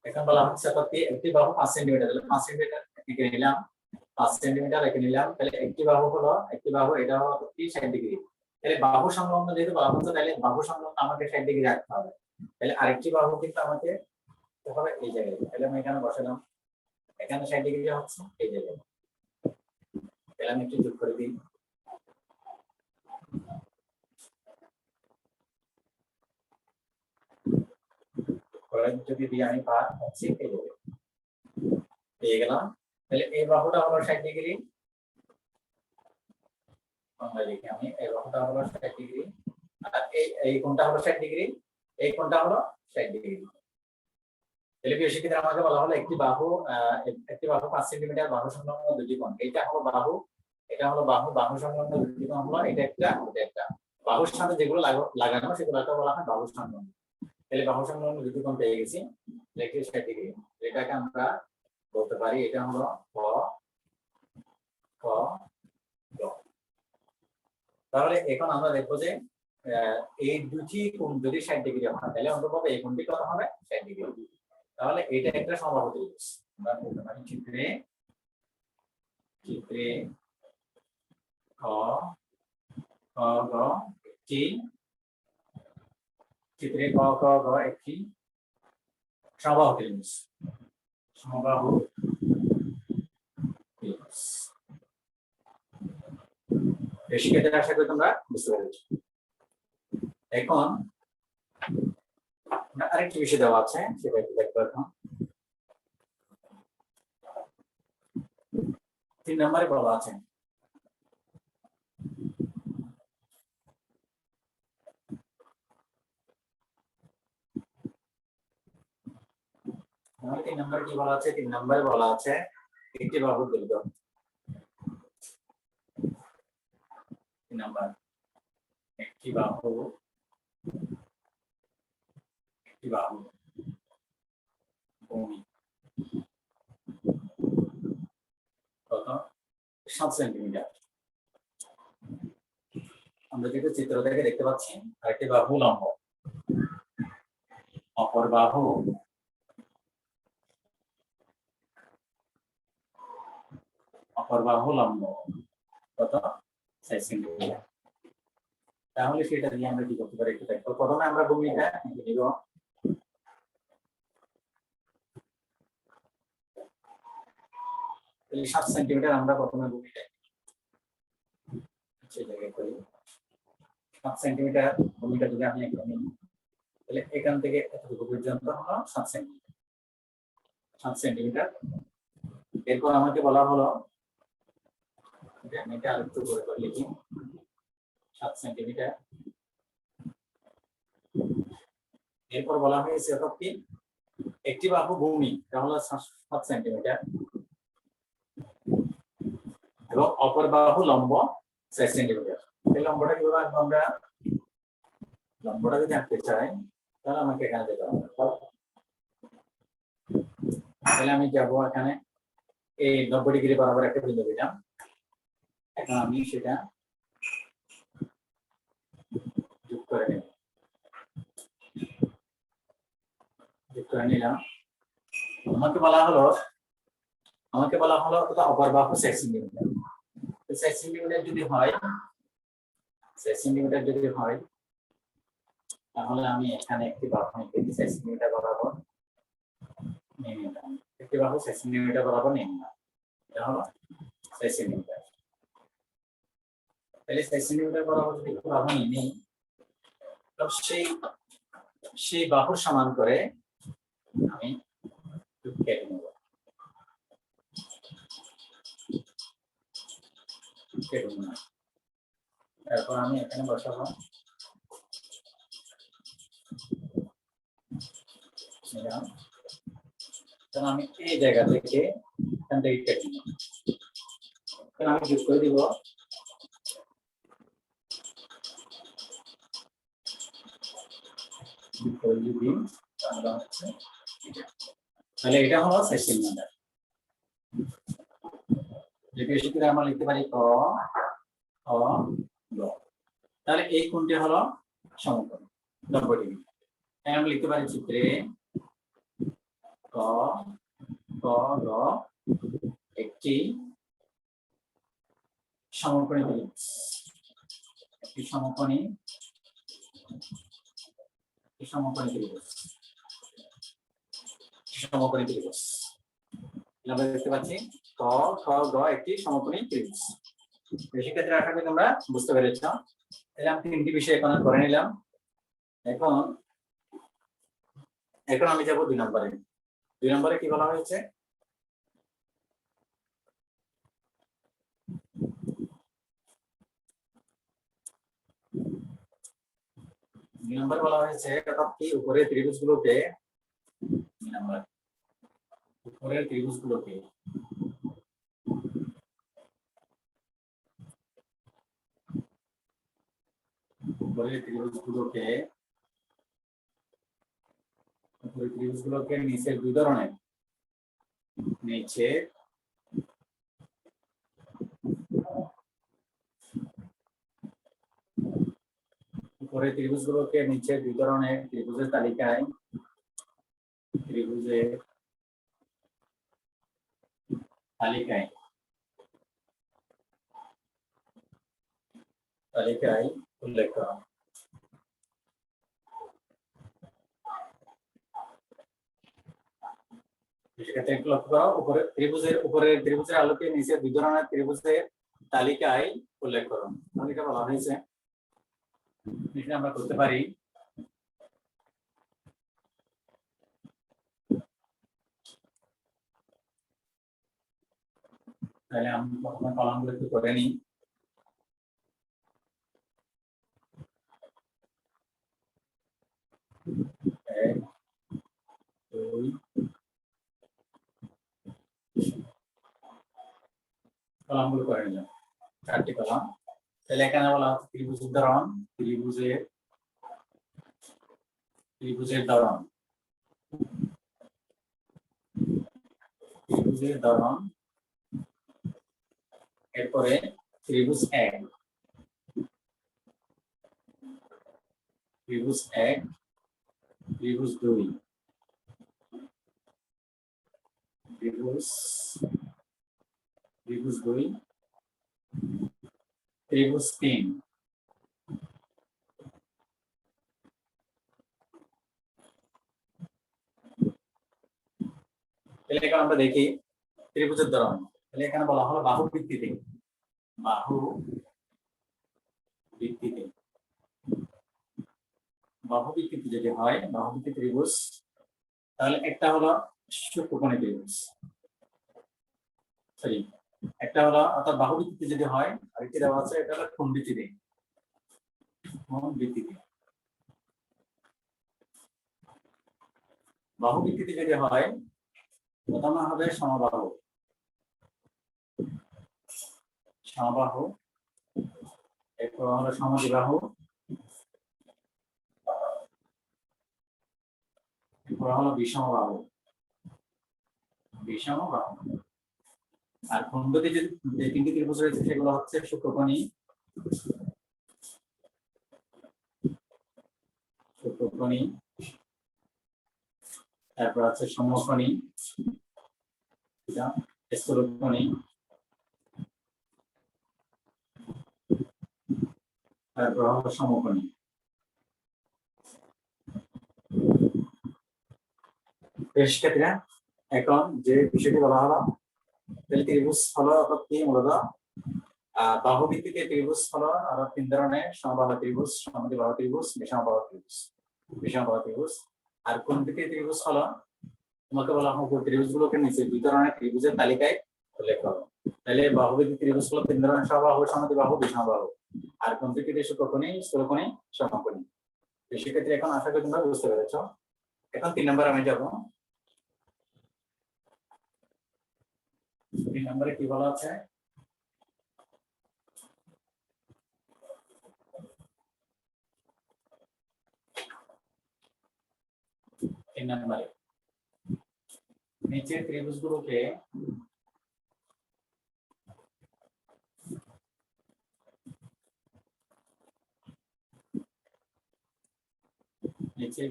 এখন বলা হচ্ছে একটি বাহু 5 সেন্টিমিটার তাহলে 5 সেন্টিমিটার এঁকে নিলাম 5 সেন্টিমিটার এঁকে নিলাম তাহলে একটি বাহু এটা হলো 60 ডিগ্রি তাহলে বাহু সংলগ্ন যেহেতু বলা হচ্ছে তাহলে বাহু সংলগ্ন আমাকে 60 ডিগ্রি রাখতে হবে তাহলে আরেকটি বাহু কিন্তু আমাকে হবে এই জায়গায় তাহলে আমি এখানে বসালাম এখানে 60 ডিগ্রি হচ্ছে এই জায়গায় তাহলে আমি একটু যোগ করে দিই যদি দিই আমি পার হচ্ছে এই জায়গায় পেয়ে গেলাম তাহলে এই বাহুটা হলো 60 ডিগ্রি লিখি আমি এই বাহুটা হলো 60 ডিগ্রি আর এই কোণটা হলো 60 ডিগ্রি এই কোণটা হলো 60 ডিগ্রি তাহলে প্রিয় শিক্ষার্থীরা আমাকে বলা হলো একটি বাহু 5 সেন্টিমিটার বাহু সংলগ্ন দুটি কোণ এটা হলো বাহু সংলগ্ন দুটি কোণ হলো এটা একটা বাহুর সাথে যেগুলো লাগানো সেগুলোকে বলা হয় বাহু সংলগ্ন তাহলে বাহু সংলগ্ন দুটি কোণ পেয়ে গেছি লেখি 60 ডিগ্রি এটাকে আমরা বলতে পারি এটা হলো ক তাহলে এখন আমরা দেখবো যে এই দুটি কোণ যদি 60 ডিগ্রি হয় তাহলে অন্তত এই কোণটি কত হবে 60 ডিগ্রি তাহলে এটা একটা সমবাহু ত্রিভুজ আমরা বলতে পারি চিত্রে খ গ একটি চিত্রে ক খ গ একটি সমবাহু ত্রিভুজ। সমবাহু ত্রিভুজ। শিক্ষার্থীরা আশা করি তোমরা বুঝতে পেরেছো। এখন আরেকটি বিষয় দেওয়া আছে, সেটা একটু দেখবো এখন। 3 নম্বরে বলা আছে তিন নম্বরে কি বলা আছে? 3 নম্বরে বলা আছে একটি বাহু দৈর্ঘ্য। 3 নম্বর একটি বাহু ভূমি কত? 7 সেন্টিমিটার। আমরা যেটা চিত্র থেকে দেখতে পাচ্ছি, আরেকটি বাহু লম্ব, অপর বাহু লম্ব কত? 6 সেন্টিমিটার। তাহলে সেটা দিয়ে আমরা কি করতে পারি একটু দেখো। প্রথমে আমরা ভূমিটা নিব। তাহলে 7 সেন্টিমিটার আমরা প্রথমে ভূমিটা জায়গায় করি। 7 সেন্টিমিটার ভূমিটা যদি আমি একদম নিই, তাহলে এখান থেকে এতটুকু পর্যন্ত হলো 7 সেন্টিমিটার। 7 সেন্টিমিটার। এরপর আমাকে বলা হলো, আমি এটা আরেকটু করে লিখি, 7 সেন্টিমিটার। এরপর বলা হয়েছে কি একটি বাহু ভূমি, তাহলে 7 সেন্টিমিটার, এবং অপর বাহু লম্ব 6 সেন্টিমিটার। এই লম্বটা কিভাবে আঁকবো আমরা? লম্বটা যদি আঁকতে চাই তাহলে আমাকে এখানে যেতে হবে। তাহলে আমি যাবো এখানে, এই 90 ডিগ্রি বরাবর একটা বিন্দু দিলাম। এখন আমি সেটা যোগ করে নেব। যোগ করে নিলাম। আমাকে বলা হলো অপর বাহু 6 সেন্টিমিটার। 6 সেন্টিমিটার যদি হয়, 6 সেন্টিমিটার যদি হয়, তাহলে আমি এখানে একটি বাহু নিতে 6 সেন্টিমিটার বরাবর নিয়ে নিলাম। একটি বাহু 6 সেন্টিমিটার বরাবর নিয়ে নিলাম। এটা হলো 6 সেন্টিমিটার। তাহলে 6 সেন্টিমিটার বরাবর যদি একটি বাহু নিয়ে নিই, তো সেই বাহুর সমান করে আমি কেটে নেব। তারপর আমি এখানে বসাবো, আমি এই জায়গা থেকে এখান থেকে কেটে নেব। আমি যোগ করে দিব, তাহলে এটা হলো 6 সেন্টিমিটার। যেটা আমরা লিখতে পারি ক খ গ। তাহলে এই কোণটি হলো সমকোণ 90 ডিগ্রি। তাই আমরা লিখতে পারি চিত্রে ক খ গ একটি সমকোণী ত্রিভুজ। একটি সমকোণী ত্রিভুজ। আমরা দেখতে পাচ্ছি ক খ গ একটি সমকোণী ত্রিভুজ। শিক্ষার্থীরা আশা করি তোমরা বুঝতে পেরেছ। তাহলে আমি 3টি বিষয় এখন করে নিলাম। এখন আমি যাব 2 নম্বরে। 2 নম্বরে কি বলা হয়েছে? 2 নম্বরে বলা হয়েছে কি উপরের ত্রিভুজগুলোকে নিচের 2 ধরনের, উপরের ত্রিভুজগুলোকে নিচে 2 ধরনের ত্রিভুজের তালিকায় উল্লেখ করা। সেক্ষেত্রে একটু লক্ষ্য করো, উপরে ত্রিভুজের আলোকে নিচে দুই ধরনের ত্রিভুজের তালিকায় উল্লেখ করো। তালিকা বলা হয়েছে, এটা আমরা করতে পারি। তাহলে আমি প্রথমে কলামগুলো একটু করে নিই। এক, দুই, কলামগুলো করে নিলাম, 4টি কলাম। তাহলে এখানে বলা হচ্ছে ত্রিভুজ উদাহরণ, ত্রিভুজের ধরন, ত্রিভুজের ধরন। এরপরে ত্রিভুজ 1, ত্রিভুজ 1, ত্রিভুজ 2, ত্রিভুজ 2, ত্রিভুজ 3, তাহলে এখানে আমরা দেখি ত্রিভুজের ধরন। তাহলে এখানে বলা হলো বাহু ভিত্তিতে, বাহু ভিত্তিতে, বাহু ভিত্তিতে যদি হয়, বাহু ভিত্তি ত্রিভুজ, তাহলে একটা হলো ষটকোণী ত্রিভুজ, সরি, একটা হলো অর্থাৎ বাহু ভিত্তিতে যদি হয়, আরেকটি দেওয়া আছে এটা হলো কোণ ভিত্তিতে, কোণ ভিত্তিতে। বাহু ভিত্তিতে যদি হয়, প্রথমে হবে সমবাহু, সমবাহু, এরপর হলো সমদ্বিবাহু, এরপর হলো বিষমবাহু, বিষমবাহু। আর কোণ ভিত্তিতে যে 3টি ত্রিভুজ রয়েছে সেগুলো হচ্ছে ষটকোণী, ষটকোণী, তারপর আছে সমকোণী, স্থূলকোণী, তারপর হলো সমকোণী। শিক্ষার্থীরা, এখন যে বিষয়টি বলা হলো, তাহলে ত্রিভুজ হলো অর্থাৎ কি মূলত বাহু ভিত্তিতে ত্রিভুজ হলো আরো 3 ধরনের: সমবাহু ত্রিভুজ, সমদ্বিবাহু ত্রিভুজ, বিষমবাহু ত্রিভুজ, বিষমবাহু ত্রিভুজ। আর কোণ ভিত্তিতে ত্রিভুজ হলো, তোমাকে বলা হবে ত্রিভুজগুলোকে নিচে 2 ধরনের ত্রিভুজের তালিকায় উল্লেখ করো। তাহলে বাহু ভিত্তিক ত্রিভুজ হলো 3 ধরনের: সমবাহু, সমদ্বিবাহু, বিষমবাহু। আর কোণ ভিত্তিতে ষটকোণী, স্থূলকোণী, সমকোণী। সেক্ষেত্রে এখন আশা করি তোমরা বুঝতে পেরেছো। এখন 3 নম্বরে আমি যাব। 3 নম্বরে কি বলা আছে? নম্বরে নিচের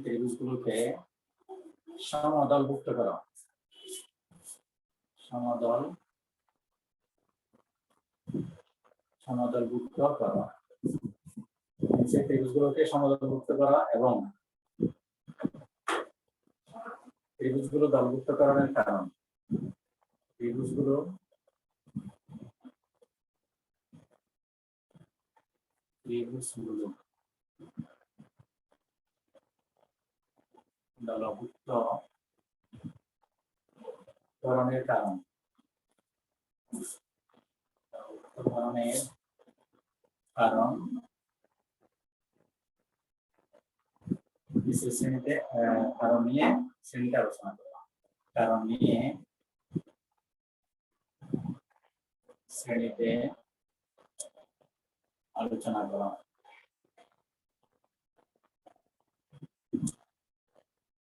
ত্রিভুজগুলোকে সমদলভুক্ত করো, সমদলভুক্ত করো। নিচের ত্রিভুজগুলোকে সমদলভুক্ত করা এবং ত্রিভুজগুলো দলভুক্তকরণের কারণ, ত্রিভুজগুলো দলভুক্তকরণের কারণ, শ্রেণীতে কারণ নিয়ে শ্রেণীতে আলোচনা করা, কারণ নিয়ে শ্রেণীতে আলোচনা করা।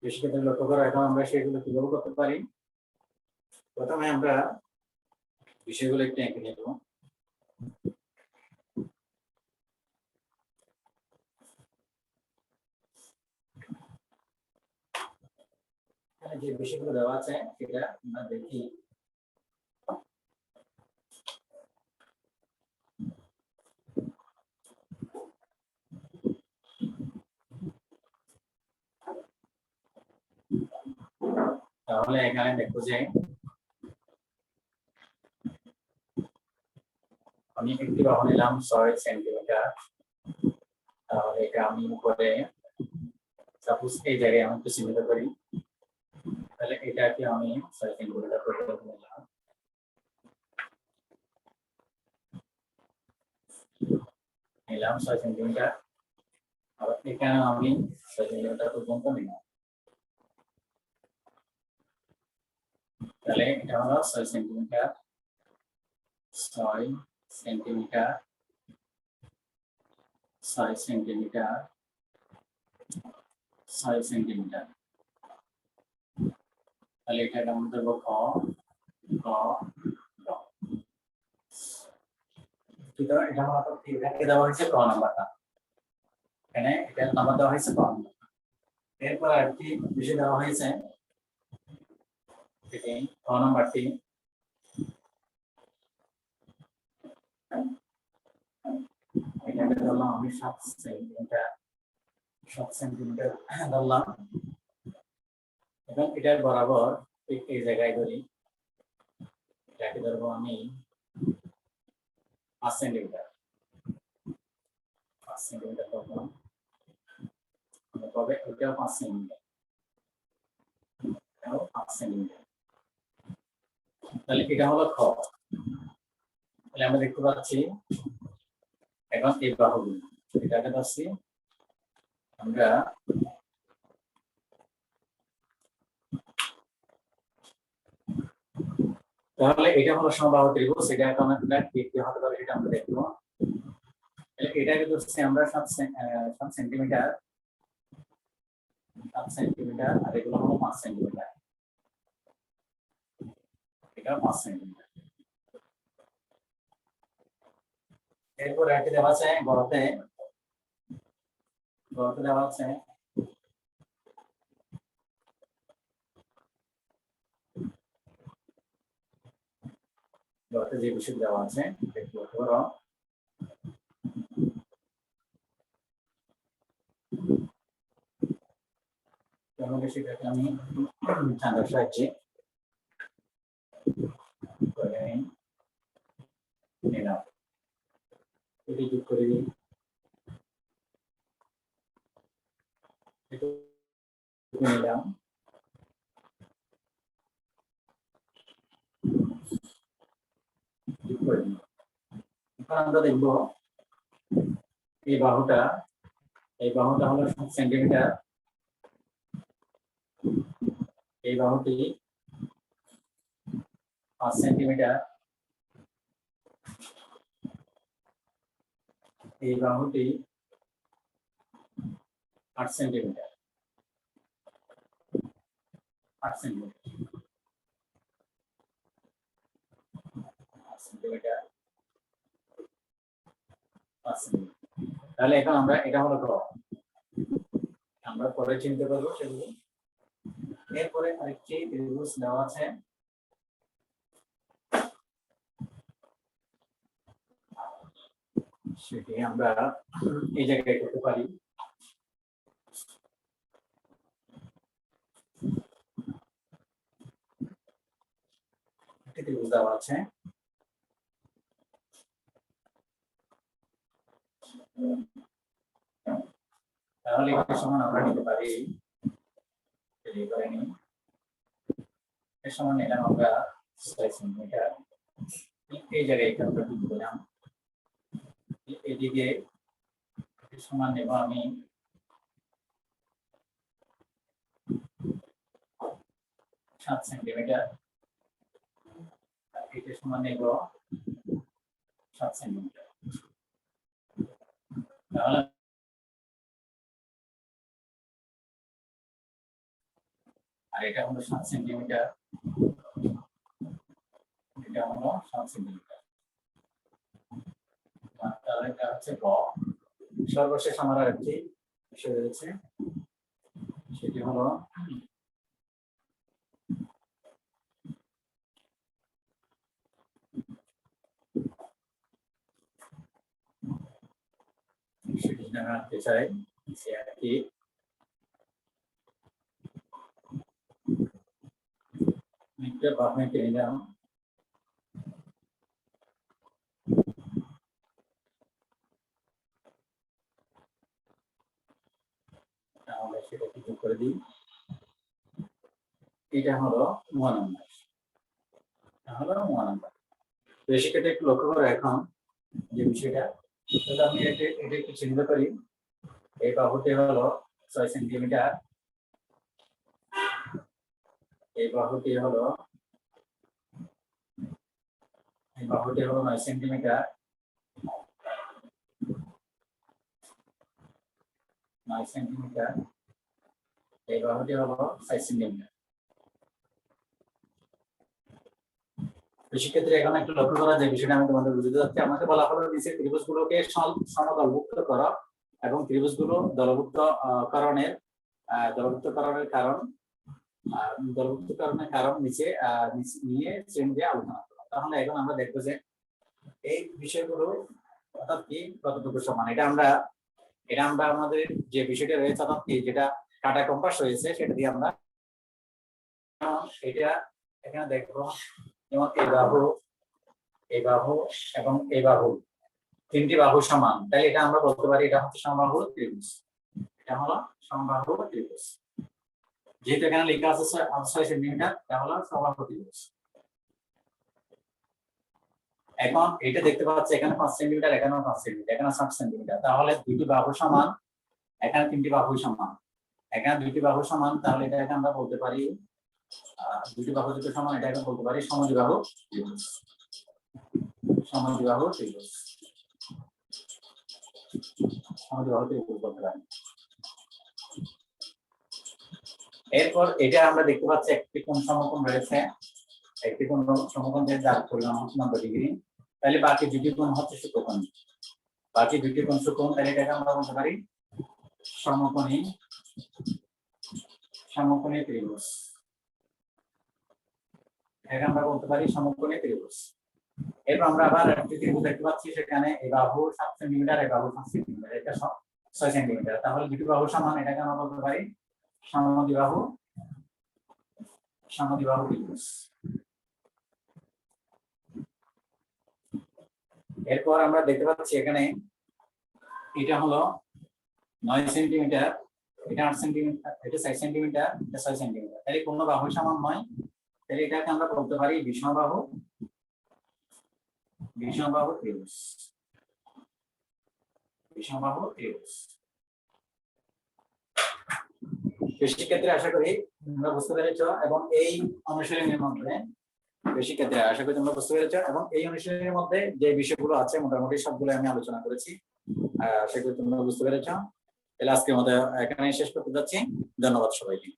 বিষয়টা লক্ষ্য করা। এখন আমরা সেগুলো কিভাবে করতে পারি? প্রথমে আমরা বিষয়গুলো একটু এঁকে নেব। যে বিষয়গুলো দেওয়া আছে সেটা আমরা দেখি। তাহলে এখানে দেখো যে আমি একটি বাহু নিলাম 6 সেন্টিমিটার। তাহলে এটা আমি উপরে সাপোজ এই জায়গায় আমি একটু চিহ্নিত করি। তাহলে এটাকে আমি 6 সেন্টিমিটার করে নিলাম। নিলাম 6 সেন্টিমিটার। আবার এখানে আমি 6 সেন্টিমিটার পর্যন্ত নিলাম। তাহলে এটা হলো 6 সেন্টিমিটার, 6 সেন্টিমিটার, 6 সেন্টিমিটার, 6 সেন্টিমিটার। তাহলে এটা আমরা দেবো ক ক গ। এটা আমার এটাকে দেওয়া হয়েছে ক নাম্বারটা, এখানে এটা নাম্বার দেওয়া হয়েছে ক নাম্বার। এরপর আরেকটি বিষয় দেওয়া হয়েছে, এটি ক নাম্বারটি। এটাকে ধরলাম আমি 7 সেন্টিমিটার, 7 সেন্টিমিটার ধরলাম এবং এটার বরাবর ঠিক এই জায়গায় ধরি। এটাকে ধরবো আমি 5 সেন্টিমিটার, 5 সেন্টিমিটার ধরলাম। তবে এটাও 5 সেন্টিমিটার, এটাও 5 সেন্টিমিটার। তাহলে এটা হলো খ। তাহলে আমরা দেখতে পাচ্ছি এখন এই বাহুগুলো, এটাকে ধরছি আমরা তাহলে এটা হলো সমবাহু ত্রিভুজ। এটা এখন আমরা কি হতে পারে সেটা আমরা দেখবো। এটাকে ধরছি আমরা 7 সেন্টিমিটার, 7 সেন্টিমিটার, আর এগুলো হলো 5 সেন্টিমিটার। এটা 5 সেন্টিমিটার। এরপর এটি দেওয়া আছে গড়তে, গড়তে দেওয়া আছে গড়তে যে বিষয় দেওয়া আছে একটু ধরো সেটাকে আমি চাঁদার সাহায্যে করে নিলাম, এটি যোগ করে দিই। নিলাম যোগ করে দিই। এখন আমরা দেখবো এই বাহুটা, এই বাহুটা হলো 7 সেন্টিমিটার, এই বাহুটি 5 সেন্টিমিটার, এই বাহুটি 8 সেন্টিমিটার, 8 সেন্টিমিটার, 8 সেন্টিমিটার, 5 সেন্টিমিটার। তাহলে এখন আমরা এটা হলো গ, আমরা পরে চিনতে পারবো সেগুলো। এরপরে আরেকটি ত্রিভুজ দেওয়া আছে, সেটি আমরা এই জায়গায় করতে পারি। একটি ত্রিভুজ দেওয়া আছে, তাহলে এর সমান আমরা নিতে পারি, এর সমান নিলাম আমরা 6 সেন্টিমিটার। এই জায়গায় আমরা কি দিলাম, এদিকে সমান নেব আমি 7 সেন্টিমিটার, এটা সমান নেব 7 সেন্টিমিটার। তাহলে আর এটা হলো 7 সেন্টিমিটার, এটা হলো 7 সেন্টিমিটার। তাহলে এটা হচ্ছে গ। সর্বশেষ আমার আরেকটি বিষয় রয়েছে, সেটি হলো সেটি জানাতে চাই যে আর কি এটা বাহুকে নিয়ে যাও। তাহলে সেটা যোগ করে দিই। এটা হলো 9 নম্বর। তাহলে 9 নম্বর। তো সেক্ষেত্রে একটু লক্ষ্য করো এখন যে বিষয়টা, তাহলে আমি এটা একটু চিহ্নিত করি। এই বাহুটি হলো 6 সেন্টিমিটার, এই বাহুটি হলো 9 সেন্টিমিটার, 9 সেন্টিমিটার, এই বাহুটি হলো 6 সেন্টিমিটার। সেক্ষেত্রে এখন একটু লক্ষ্য করা যে বিষয়টা আমি তোমাদের বুঝতে যাচ্ছি, আমাকে বলা হলো নিচে ত্রিভুজগুলোকে সমদলভুক্ত করো এবং ত্রিভুজগুলো দলভুক্তকরণের কারণ নিচে নিয়ে শ্রেণীতে আলোচনা করো। তাহলে এখন আমরা দেখবো যে এই বিষয়গুলো অর্থাৎ কি কতটুকু সমান, এটা আমরা আমাদের যে বিষয়টা রয়েছে অর্থাৎ কি যেটা কাটা কম্পাস রয়েছে সেটা দিয়ে আমরা এটা এখানে দেখবো। যেমন এই বাহু এবং এই বাহু, তিনটি বাহু সমান, তাই এটা আমরা বলতে পারি এটা হচ্ছে সমবাহু ত্রিভুজ। এটা হলো সমবাহু ত্রিভুজ, যেহেতু এখানে লেখা আছে 6 সেন্টিমিটার, এটা হলো সমবাহু ত্রিভুজ। এখন এটা দেখতে পাচ্ছি এখানে 5 সেন্টিমিটার, এখানে 5 সেন্টিমিটার, এখানে 7 সেন্টিমিটার, তাহলে দুটি বাহু সমান, এখানে তিনটি বাহু সমান, এখানে দুটি বাহু সমান, তাহলে এটাকে আমরা বলতে পারি দুটি বাহু দুটো সমান, এটাকে বলতে পারি সমদ্বিবাহু ত্রিভুজ। সমদ্বিবাহু ত্রিভুজ, সমদ্বিবাহু ত্রিভুজ বলতে পারি। এরপর এটা আমরা দেখতে পাচ্ছি একটি কোণ সমকোণ রয়েছে, একটি কোণ সমকোণ যার পরিমাণ 90 ডিগ্রি, তাহলে বাকি দুটি কোণ হচ্ছে সূক্ষ্মকোণ, বাকি দুটি কোণ সূক্ষ্মকোণ, তাহলে এটাকে আমরা বলতে পারি সমকোণী ত্রিভুজ। এটাকে আমরা বলতে পারি সমকোণী ত্রিভুজ। এরপর আমরা আবার একটি ত্রিভুজ দেখতে পাচ্ছি, সেখানে এই বাহু 7 সেন্টিমিটার, এই বাহু 5 সেন্টিমিটার, এটা 6 সেন্টিমিটার, তাহলে দুটি বাহু সমান, এটাকে আমরা বলতে পারি সমদ্বিবাহু ত্রিভুজ। এরপর আমরা দেখতে পাচ্ছি এখানে এটা হলো 9 সেন্টিমিটার, এটা 8 সেন্টিমিটার, এটা 6 সেন্টিমিটার, এটা 6 সেন্টিমিটার, তাহলে কোন বাহু সমান নয়, তাহলে এটাকে আমরা বলতে পারি বিষমবাহু ত্রিভুজ। বিষমবাহু ত্রিভুজ। শিক্ষার্থীরা আশা করি তোমরা বুঝতে পেরেছো, এবং এই অনুশীলনের মধ্যে শিক্ষার্থীরা আশা করি তোমরা বুঝতে পেরেছো, এবং এই অনুশীলনের মধ্যে যে বিষয়গুলো আছে মোটামুটি সবগুলো আমি আলোচনা করেছি, আশা করি তোমরা বুঝতে পেরেছো। তাহলে আজকের মতো এখানে শেষ করতে যাচ্ছি। ধন্যবাদ সবাইকে।